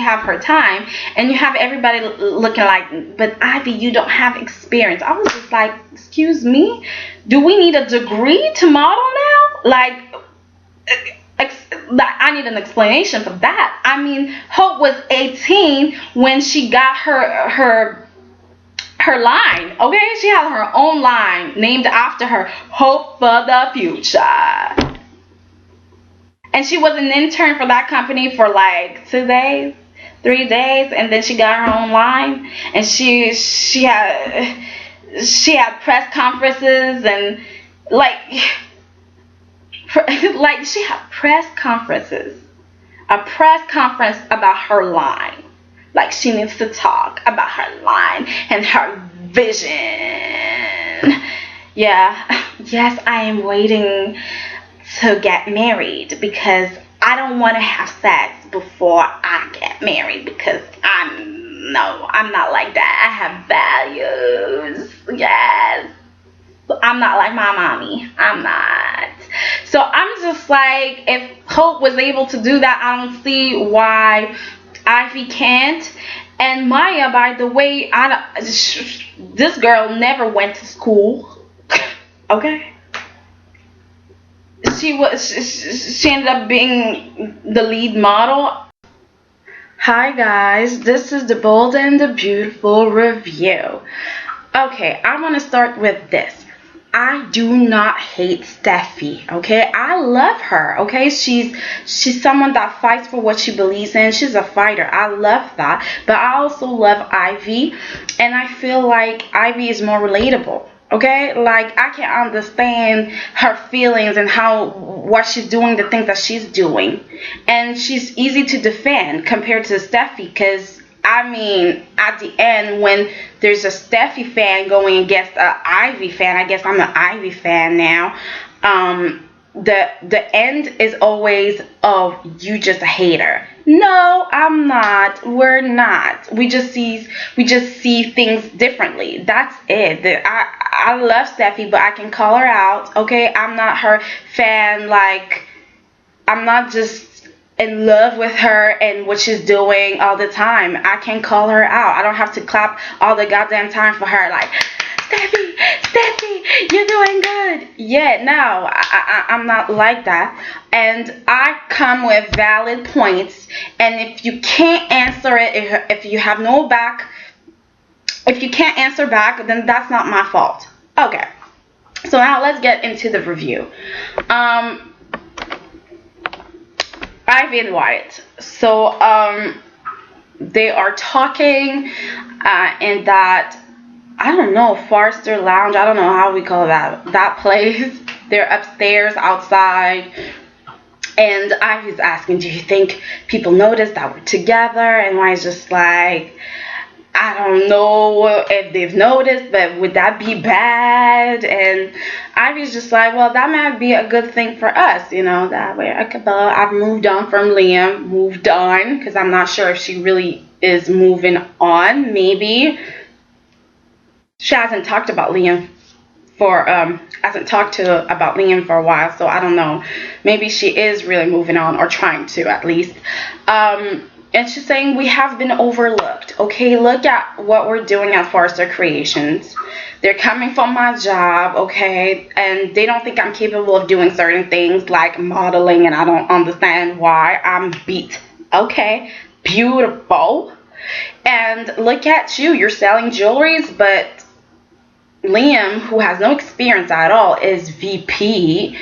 have her time, and you have everybody looking like, but Ivy, you don't have experience. I was just like, excuse me, do we need a degree to model now? Like, I need an explanation for that. I mean, Hope was 18 when she got her line. Okay, she had her own line named after her, Hope for the Future. And she was an intern for that company for like 2 days, 3 days, and then she got her own line. And she had press conferences and like she had press conferences, a press conference about her line. Like she needs to talk about her line and her vision. Yeah, yes, I am waiting to get married because I don't want to have sex before I get married because I'm not like that. I have values. Yes. I'm not like my mommy. I'm not. So I'm just like, if Hope was able to do that, I don't see why Ivy can't. And Maya, by the way, this girl never went to school. Okay. She ended up being the lead model. Hi guys, this is the Bold and the Beautiful review. Okay, I want to start with this. I do not hate Steffi, okay? I love her, okay? She's someone that fights for what she believes in. She's a fighter. I love that. But I also love Ivy, and I feel like Ivy is more relatable. Okay, like I can understand her feelings and what she's doing, the things that she's doing, and she's easy to defend compared to Steffi. Because I mean, at the end, when there's a Steffi fan going against an Ivy fan, I guess I'm an Ivy fan now. The end is always, oh, you just a hater. No, I'm not. We're not. We just see things differently. That's it. I love Steffi, but I can call her out. Okay, I'm not her fan. Like, I'm not just in love with her and what she's doing all the time. I can call her out. I don't have to clap all the goddamn time for her. Like, Steffi, you're doing good. Yeah, no, I'm not like that. And I come with valid points. And if you can't answer it, if you have no back, if you can't answer back, then that's not my fault. Okay. So now let's get into the review. Ivy and Wyatt. So they are talking in that, I don't know, Forrester Lounge. I don't know how we call that place. They're upstairs, outside. And Ivy's asking, do you think people notice that we're together? And Wyatt's just like, I don't know if they've noticed, but would that be bad? And Ivy's just like, well, that might be a good thing for us, you know, that way I've moved on from Liam, because I'm not sure if she really is moving on. Maybe she hasn't talked about Liam about Liam for a while, so I don't know. Maybe she is really moving on, or trying to at least. And she's saying we have been overlooked. Okay, look at what we're doing at Forrester Creations. They're coming from my job, okay, and they don't think I'm capable of doing certain things like modeling, and I don't understand why. I'm beat. Okay, beautiful. And look at you. You're selling jewelries, but Liam, who has no experience at all, is VP.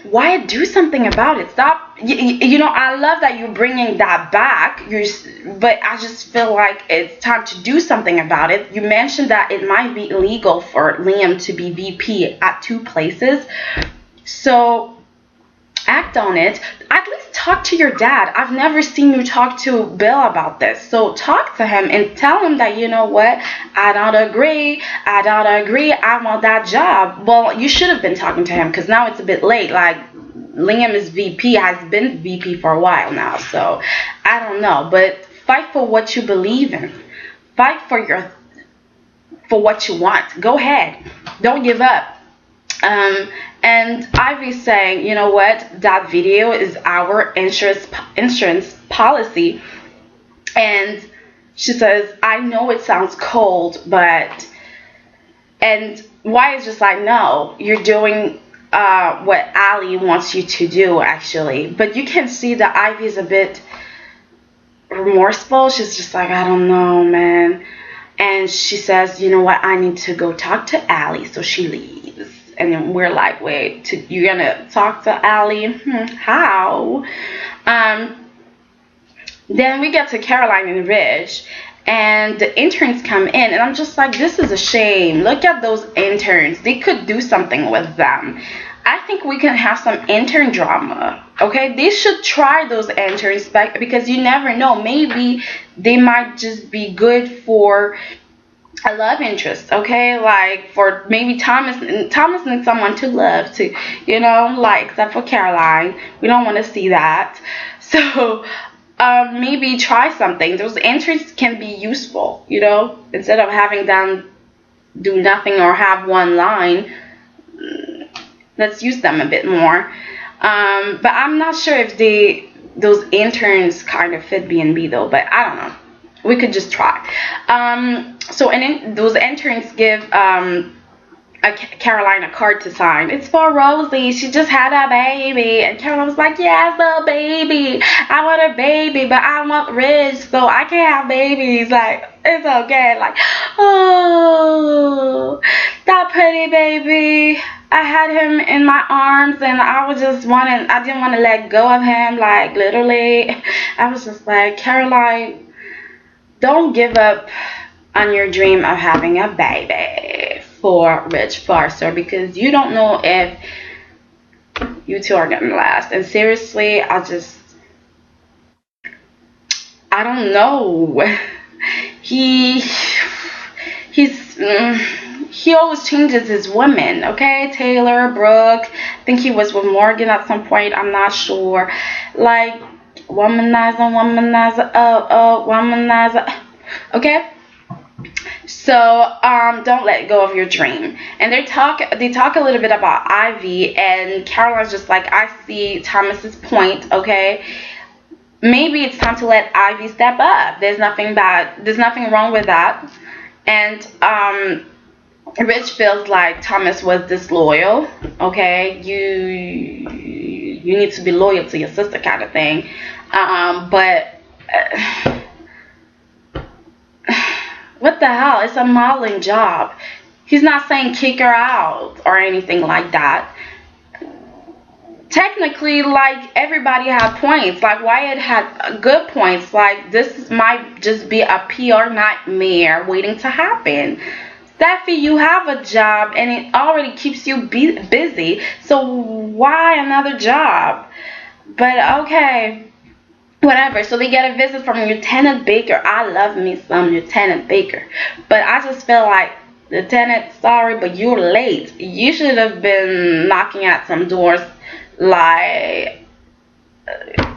Why do something about it? Stop. You know, I love that you're bringing that back. But I just feel like it's time to do something about it. You mentioned that it might be illegal for Liam to be VP at 2 places. So act on it. At least talk to your dad. I've never seen you talk to Bill about this. So talk to him and tell him that, you know what, I don't agree. I want that job. Well, you should have been talking to him, because now it's a bit late. Like, Liam is VP, has been VP for a while now. So I don't know. But fight for what you believe in. Fight for what you want. Go ahead. Don't give up. And Ivy's saying, you know what, that video is our insurance policy. And she says, I know it sounds cold, but, and Wyatt's just like, no, you're doing what Ally wants you to do, actually. But you can see that Ivy's a bit remorseful. She's just like, I don't know, man. And she says, you know what, I need to go talk to Ally. So she leaves. And then we're like, wait, you're going to talk to Ally? How? Then we get to Caroline and Ridge. And the interns come in. And I'm just like, this is a shame. Look at those interns. They could do something with them. I think we can have some intern drama. Okay? They should try those interns back, because you never know. Maybe they might just be good for a love interest, okay? Like, for maybe Thomas needs someone to love, to, you know, like, except for Caroline. We don't want to see that. So, maybe try something. Those interns can be useful, you know? Instead of having them do nothing or have one line, let's use them a bit more. But I'm not sure if those interns kind of fit B&B though, but I don't know. We could just try. So those interns give Caroline a card to sign. It's for Rosie. She just had a baby. And Caroline was like, yes, a baby. I want a baby, but I want Ridge, so I can't have babies. Like, it's okay. Like, oh, that pretty baby. I had him in my arms, and I didn't want to let go of him. Like, literally. I was just like, Caroline, don't give up on your dream of having a baby for Rich Farcer, because you don't know if you two are gonna last. And seriously, I don't know. He always changes his women, okay? Taylor, Brooke, I think he was with Morgan at some point, I'm not sure. Like, womanizer, womanizer, okay? So, don't let go of your dream. And they talk a little bit about Ivy, and Caroline's just like, I see Thomas's point, okay? Maybe it's time to let Ivy step up. There's nothing wrong with that. And, Rich feels like Thomas was disloyal, okay? You need to be loyal to your sister, kind of thing. What the hell? It's a modeling job. He's not saying kick her out or anything like that. Technically, like, everybody had points. Like, Wyatt had good points. Like, this might just be a PR nightmare waiting to happen. Steffi, you have a job and it already keeps you busy. So why another job? But okay. Whatever. So they get a visit from Lieutenant Baker. I love me some Lieutenant Baker. But I just feel like, Lieutenant, sorry, but you're late. You should have been knocking at some doors like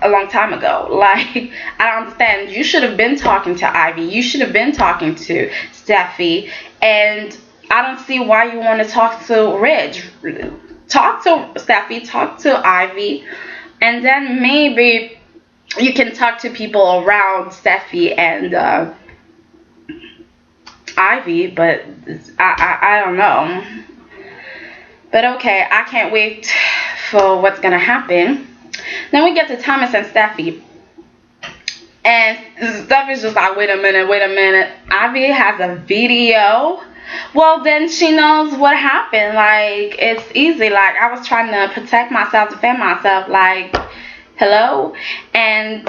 a long time ago. Like, I don't understand. You should have been talking to Ivy. You should have been talking to Steffi. And I don't see why you want to talk to Ridge. Talk to Steffi. Talk to Ivy. And then maybe you can talk to people around Steffi and Ivy, but I don't know. But okay, I can't wait for what's gonna happen. Then we get to Thomas and Steffi. And Steffi's just like, wait a minute. Ivy has a video. Well, then she knows what happened. Like, it's easy. Like, I was trying to protect myself, defend myself. Like, hello? And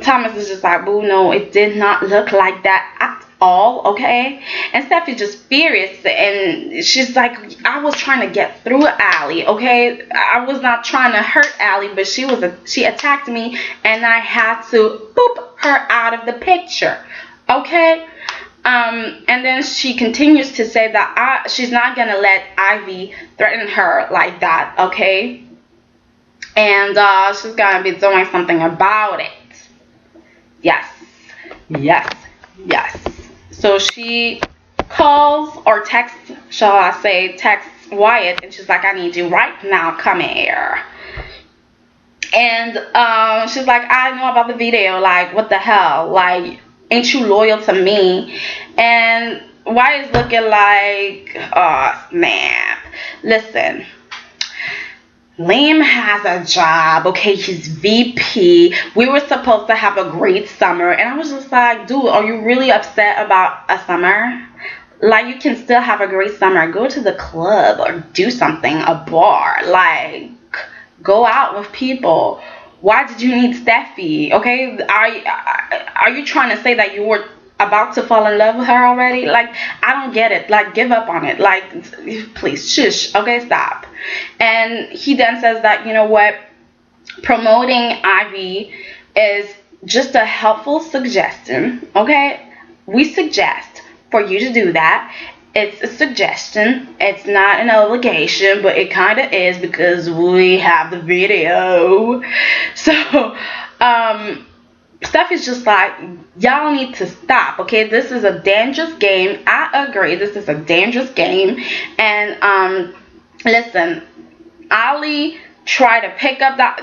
Thomas is just like, boo, no, it did not look like that at all, okay? And Steffi's just furious, and she's like, I was trying to get through Ally, okay? I was not trying to hurt Ally, but she attacked me, and I had to boop her out of the picture, okay? And then she continues to say that she's not gonna let Ivy threaten her like that, okay? And she's gonna be doing something about it. Yes. So she calls or texts, shall I say, texts Wyatt, and she's like, I need you right now, come here. And she's like, I know about the video, like, what the hell, like, ain't you loyal to me? And Wyatt's looking like, oh man, listen, Liam has a job, okay, he's VP. We were supposed to have a great summer, and I was just like, dude, are you really upset about a summer? Like, you can still have a great summer. Go to the club or do something, a bar, like, go out with people. Why did you need Steffi? Okay, are you trying to say that you were about to fall in love with her already? Like, I don't get it. Like, give up on it. Like, please, shush. Okay, stop. And he then says that, you know what, promoting Ivy is just a helpful suggestion. Okay, we suggest for you to do that. It's a suggestion. It's not an obligation, but it kind of is because we have the video. So, Steffi's just like, y'all need to stop, okay? This is a dangerous game. I agree. This is a dangerous game. And, listen, Ally tried to pick up that,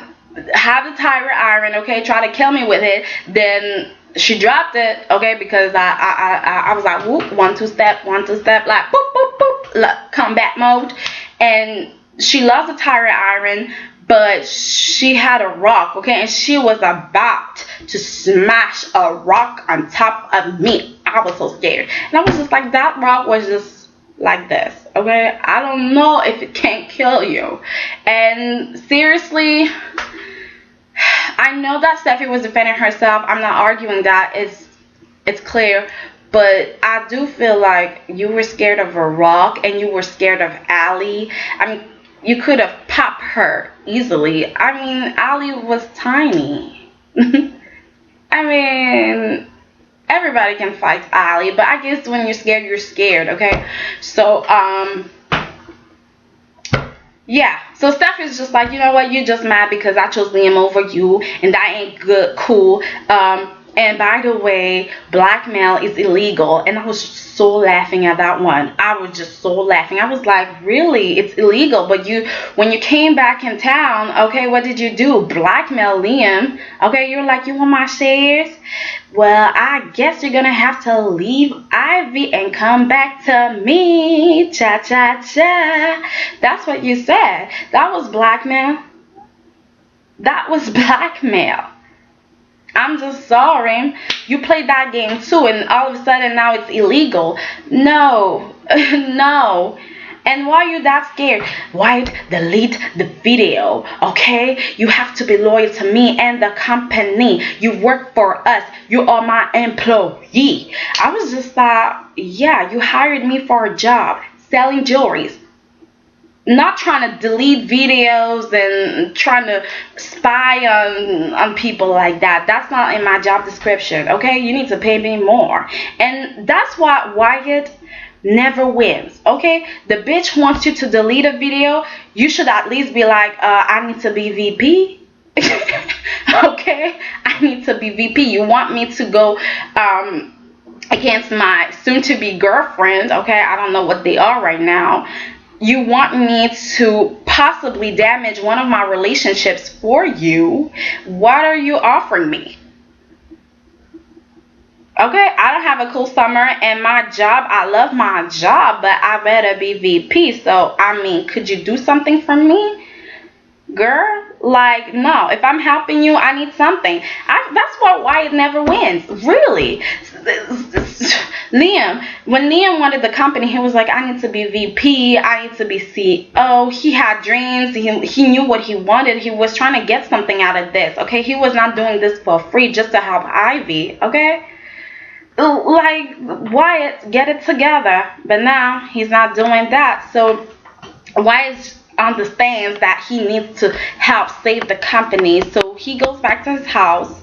have the tire iron, okay? Try to kill me with it. Then she dropped it, okay, because I was like, whoop, 1 2 step, 1 2 step, like boop boop boop, like combat mode. And she lost the tire iron, but she had a rock, okay, and she was about to smash a rock on top of me. I was so scared, and I was just like, that rock was just like this, okay? I don't know if it can't kill you. And seriously, I know that Steffi was defending herself. I'm not arguing that. It's clear. But I do feel like you were scared of a rock and you were scared of Ally. I mean, you could have popped her easily. I mean, Ally was tiny. I mean, everybody can fight Ally, but I guess when you're scared, okay? So, yeah, so Steph is just like, you know what, you're just mad because I chose Liam over you, and that ain't good, cool. And by the way, blackmail is illegal. And I was so laughing at that one. I was just so laughing. I was like, really? It's illegal. But when you came back in town, okay, what did you do? Blackmail Liam. Okay, you're like, you want my shares? Well, I guess you're going to have to leave Ivy and come back to me. Cha-cha-cha. That's what you said. That was blackmail. That was blackmail. I'm just sorry. You played that game too, and all of a sudden now it's illegal. No. No. And why are you that scared? Why delete the video? Okay? You have to be loyal to me and the company. You work for us. You are my employee. I was just like, yeah, you hired me for a job selling jewelries. Not trying to delete videos and trying to spy on people like that. That's not in my job description, okay? You need to pay me more. And that's why Wyatt never wins, okay? The bitch wants you to delete a video. You should at least be like, I need to be VP. Okay? I need to be VP. You want me to go against my soon-to-be girlfriend, okay? I don't know what they are right now. You want me to possibly damage one of my relationships for you. What are you offering me? Okay, I don't have a cool summer, and my job, I love my job, but I better be VP. So, I mean, could you do something for me? Girl, like, no. If I'm helping you, I need something. That's why Wyatt never wins. Really. Liam, when Liam wanted the company, he was like, I need to be VP. I need to be CEO. He had dreams. He knew what he wanted. He was trying to get something out of this. Okay, he was not doing this for free just to help Ivy. Okay. Like, Wyatt, get it together. But now he's not doing that. So Wyatt understands that he needs to help save the company. So he goes back to his house,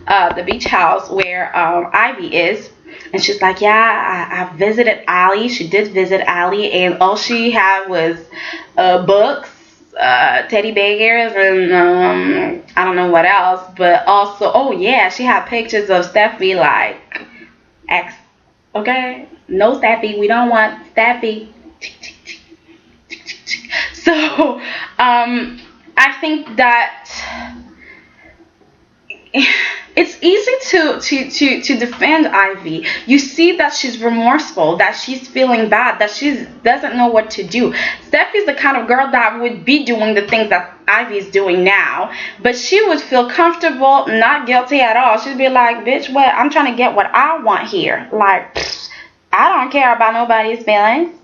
the beach house where Ivy is. And she's like, yeah, I visited Ally. She did visit Ally. And all she had was books, teddy bears, and I don't know what else. But also, oh yeah, she had pictures of Steffi, like, okay? No Steffi. We don't want Steffi. I think that it's easy to defend Ivy. You see that she's remorseful, that she's feeling bad, that she doesn't know what to do. Steffi's the kind of girl that would be doing the things that Ivy's doing now, but she would feel comfortable, not guilty at all. She'd be like, bitch, what? I'm trying to get what I want here. Like, I don't care about nobody's feelings.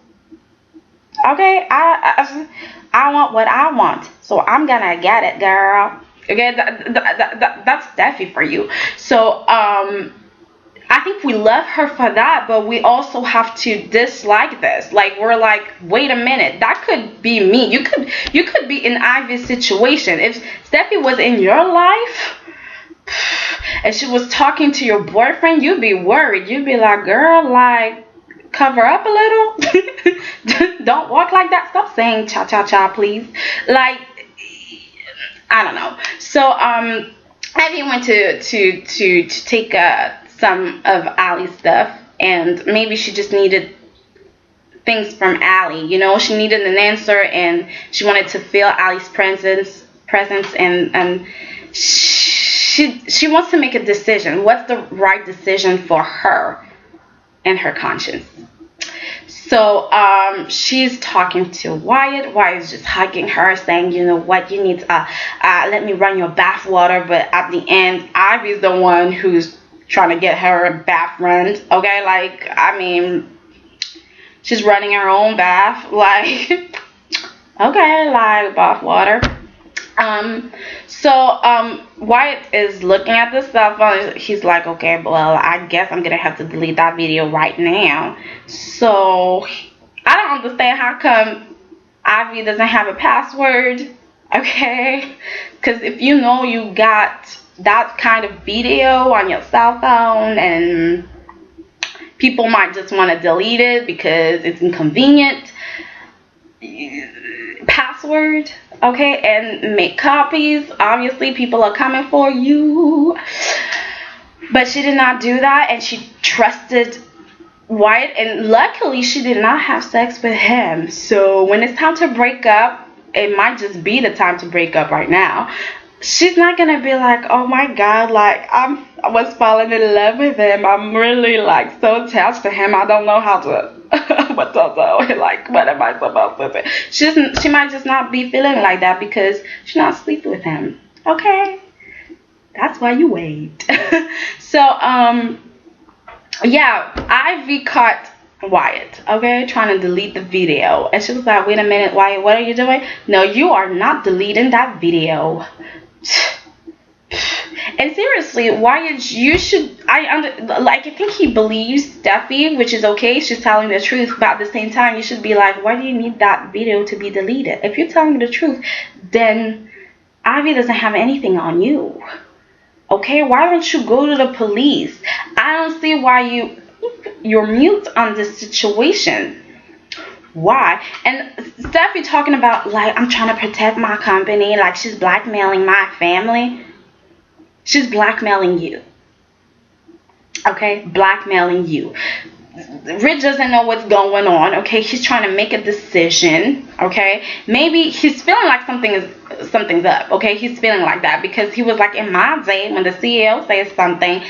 Okay, I want what I want, so I'm gonna get it, girl. Okay, that's Steffi for you. So I think we love her for that, but we also have to dislike this. Like, we're like, wait a minute, that could be me. You could be in Ivy's situation. If Steffi was in your life and she was talking to your boyfriend, you'd be worried. You'd be like, girl, like, cover up a little. Don't walk like that. Stop saying cha cha cha, please. Like, I don't know. So Ivy went to take some of Ally's stuff, and maybe she just needed things from Ally. You know, she needed an answer, and she wanted to feel Ally's presence, and she wants to make a decision. What's the right decision for her and her conscience? So she's talking to Wyatt. Wyatt's just hugging her, saying, you know what, you need to let me run your bath water. But at the end, Ivy's the one who's trying to get her a bath run. Okay, like, I mean, she's running her own bath. Like, okay, like, bath water. So Wyatt is looking at the cell phone. He's like, okay, well, I guess I'm gonna have to delete that video right now. So I don't understand how come Ivy doesn't have a password. Okay, because if you know you got that kind of video on your cell phone, and people might just want to delete it because it's inconvenient. Password, okay, and make copies. Obviously, people are coming for you. But she did not do that, and she trusted Wyatt, and luckily she did not have sex with him. So when it's time to break up, it might just be the time to break up right now. She's not gonna be like, oh my god, like, I was falling in love with him. I'm really, like, so attached to him. I don't know how to what to do. Like, what am I supposed to say? She might just not be feeling like that because she's not sleeping with him. Okay, that's why you wait. So yeah, Ivy caught Wyatt, okay, trying to delete the video, and she was like, wait a minute, Wyatt, what are you doing? No, you are not deleting that video. And seriously, Wyatt, you should, I think he believes Steffi, which is okay, she's telling the truth, but at the same time, you should be like, why do you need that video to be deleted? If you're telling the truth, then Ivy doesn't have anything on you. Okay, why don't you go to the police? I don't see why you're mute on this situation. Why? And Steffi talking about, like, I'm trying to protect my company, like she's blackmailing my family. She's blackmailing you. Okay, blackmailing you. Rich doesn't know what's going on. Okay, he's trying to make a decision. Okay, maybe he's feeling like something's up. Okay, he's feeling like that because he was like, in my day, when the CEO says something,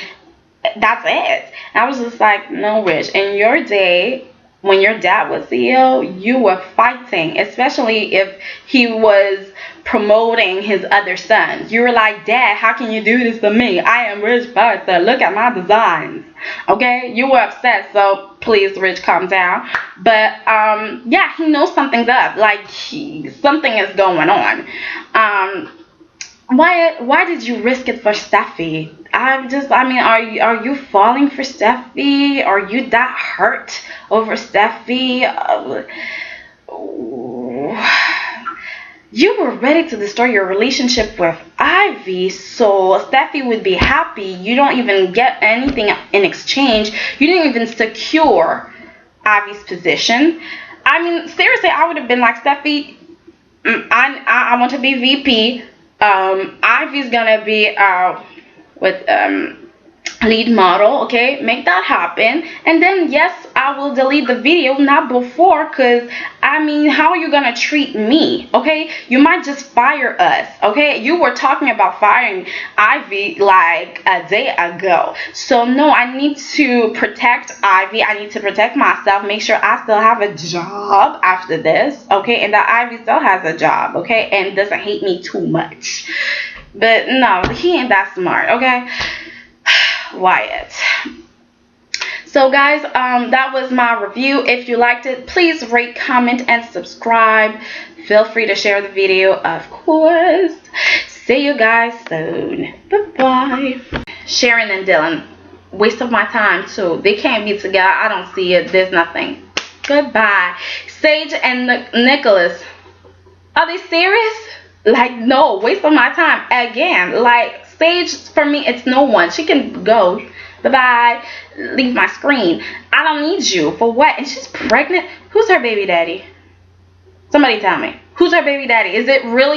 that's it. And I was just like, no, Rich, in your day, when your dad was CEO, you were fighting, especially if he was promoting his other sons. You were like, Dad, how can you do this to me? I am Rich Buster. Look at my designs. Okay, you were upset, so please, Rich, calm down. But yeah, he knows something's up. Like, something is going on. Why did you risk it for Steffi? I mean, are you falling for Steffi? Are you that hurt over Steffi? You were ready to destroy your relationship with Ivy, so Steffi would be happy. You don't even get anything in exchange. You didn't even secure Ivy's position. I mean, seriously, I would have been like, Steffi, I want to be VP. Ivy's gonna be with lead model. Okay, make that happen, and then yes, I will delete the video, not before, because I mean, how are you gonna treat me? Okay, you might just fire us. Okay, you were talking about firing Ivy like a day ago, so no, I need to protect Ivy. I need to protect myself, make sure I still have a job after this. Okay, and that Ivy still has a job. Okay, and doesn't hate me too much. But no, he ain't that smart. Okay, Wyatt. So guys, that was my review. If you liked it, please rate, comment, and subscribe. Feel free to share the video, of course. See you guys soon. Bye-bye. Sharon and Dylan, waste of my time too. They can't be together. I don't see it. There's nothing. Goodbye. Sage and Nicholas, are they serious? Like, no, waste of my time again. Like, Sage, for me, it's no one. She can go. Bye-bye. Leave my screen. I don't need you. For what? And she's pregnant? Who's her baby daddy? Somebody tell me. Who's her baby daddy? Is it really